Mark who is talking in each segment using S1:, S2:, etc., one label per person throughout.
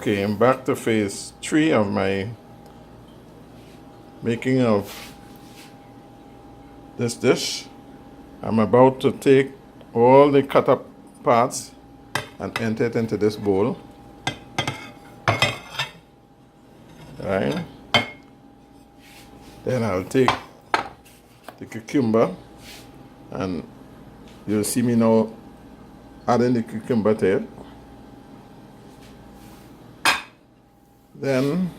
S1: Okay, I'm back to phase 3 of my making of this dish. I'm about to take all the cut up parts and enter it into this bowl. Right? Then I'll take the cucumber and you'll see me now adding the cucumber to it. Then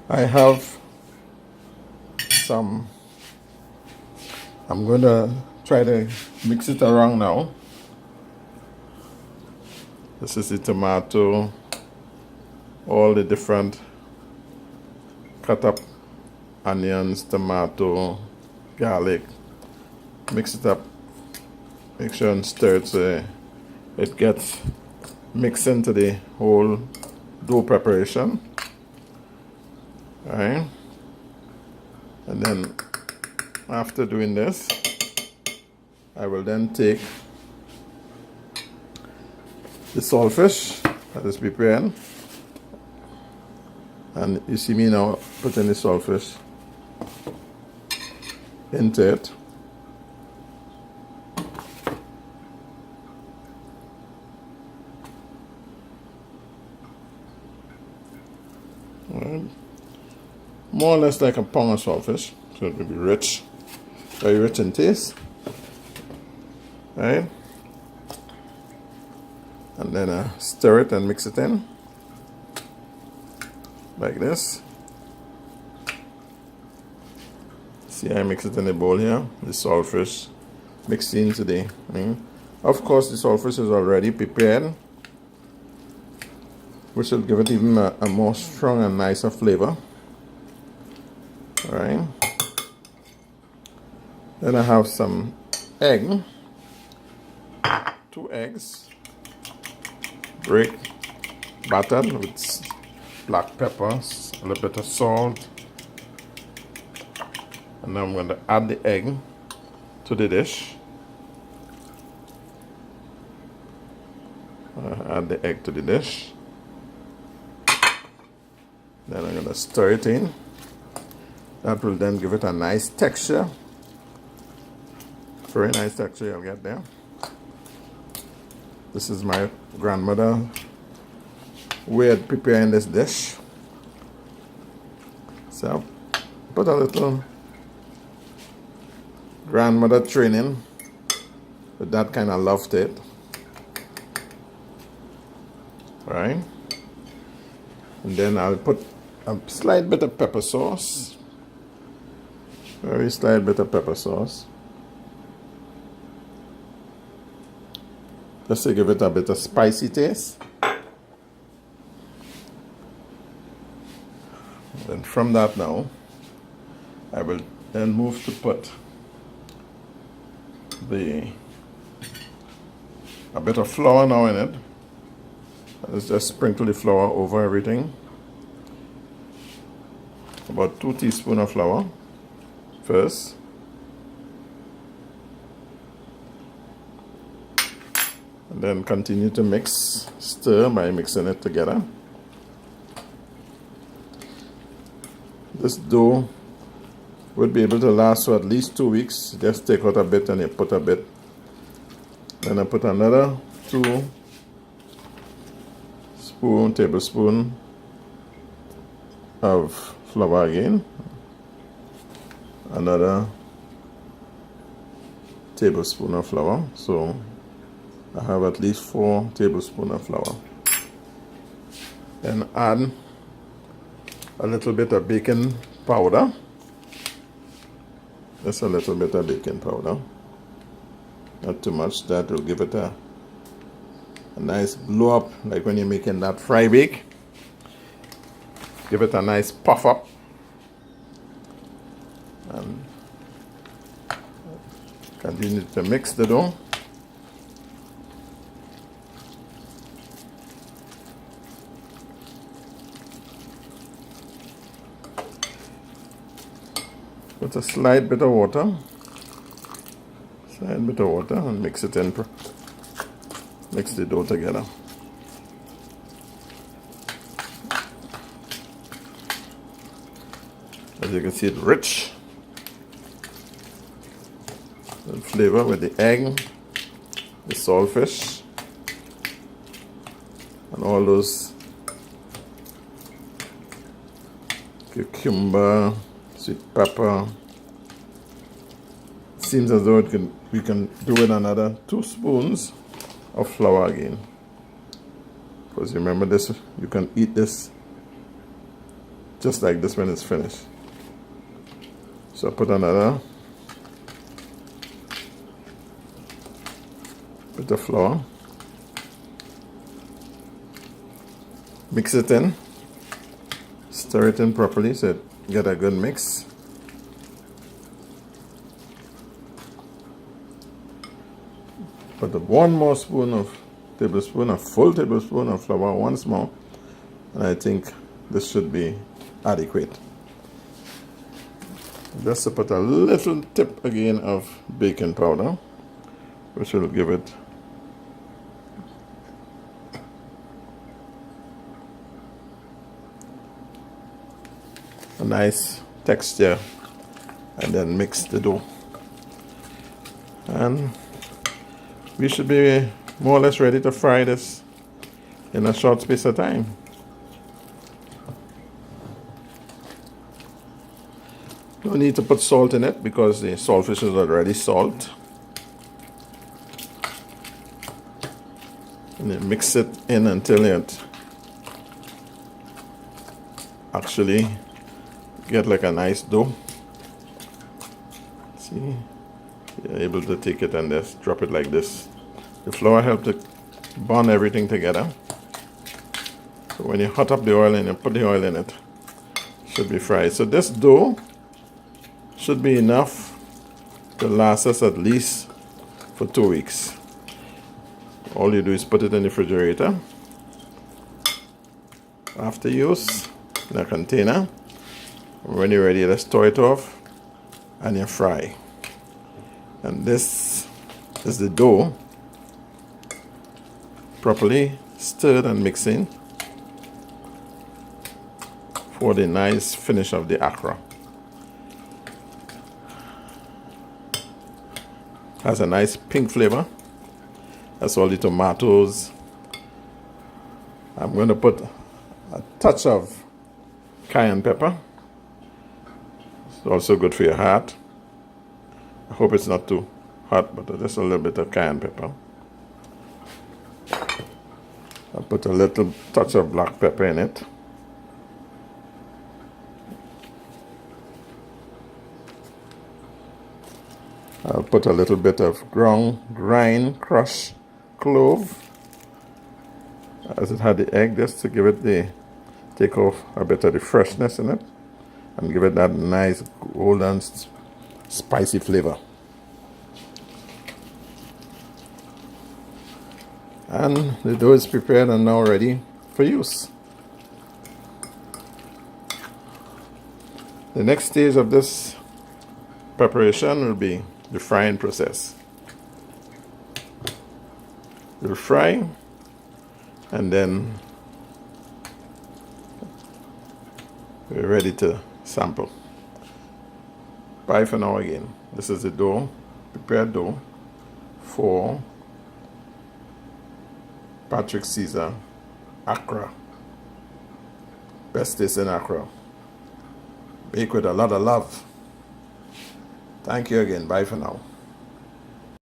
S1: I have some, I'm going to try to mix it around now. This is the tomato, all the different cut up onions, tomato, garlic. Mix it up, make sure and stir it so it gets mixed into the whole dough preparation. Alright, and then after doing this, I will then take the saltfish that is prepared, and you see me now putting the saltfish into it. Right. More or less like a pound of saltfish, so it will be rich, very rich in taste. Right? And then stir it and mix it in like this. See, I mix it in the bowl here. The saltfish mixed into the thing. Of course, the saltfish is already prepared, which will give it even a more strong and nicer flavor. Alright. Then I have some egg, 2 eggs, break, battered with black peppers, a little bit of salt, and now I'm going to add the egg to the dish. Add the egg to the dish. Then I'm going to stir it in. That will then give it a nice texture. Very nice texture you'll get there. This is my grandmother way of preparing this dish. So put a little grandmother training with that kind of love to it. Alright. And then I'll put a slight bit of pepper sauce. Very slight bit of pepper sauce. Just to give it a bit of spicy taste. And from that now, I will then move to put a bit of flour now in it. Let's just sprinkle the flour over everything. About 2 teaspoons of flour first. And then continue to mix, stir by mixing it together. This dough would be able to last for at least 2 weeks. Just take out a bit and you put a bit. Then I put another 2 tablespoons of flour again. Another tablespoon of flour. So I have at least 4 tablespoons of flour. Then add a little bit of baking powder. Just a little bit of baking powder. Not too much. That will give it a nice blow up, like when you're making that fry bake. Give it a nice puff up. And continue to mix the dough. Put a slight bit of water. Slight bit of water and mix it in. Mix the dough together. As you can see, it's rich. The flavor with the egg, the saltfish, and all those cucumber, sweet pepper. Seems as though we can do with another 2 spoons of flour again. Because remember this, you can eat this just like this when it's finished. So put another bit of flour. Mix it in. Stir it in properly so you get a good mix. Put one more tablespoon, a full tablespoon of flour once more, and I think this should be adequate. Just to put a little tip again of baking powder, which will give it a nice texture, and then mix the dough. And we should be more or less ready to fry this in a short space of time. No need to put salt in it because the saltfish is already salt. And then mix it in until it actually get like a nice dough. See, you're able to take it and just drop it like this. The flour helps to bond everything together. So when you hot up the oil and you put the oil in it, it should be fried. So this dough should be enough to last us at least for 2 weeks. All you do is put it in the refrigerator after use in a container. When you're ready, just store it off and you fry. And this is the dough properly stirred and mixing for the nice finish of the akra. Has a nice pink flavor. That's all the tomatoes. I'm going to put a touch of cayenne pepper. It's also good for your heart. I hope it's not too hot, but just a little bit of cayenne pepper. I'll put a little touch of black pepper in it. I'll put a little bit of grind crushed clove, as it had the egg, just to give it take off a bit of the freshness in it and give it that nice golden spicy flavor. And the dough is prepared and now ready for use. The next stage of this preparation will be the frying process. You'll fry and then we're ready to sample. Bye for now again. This is the dough, prepared dough for Patrick Caesar Akra. Best taste in Akra. Bake with a lot of love. Thank you again. Bye for now.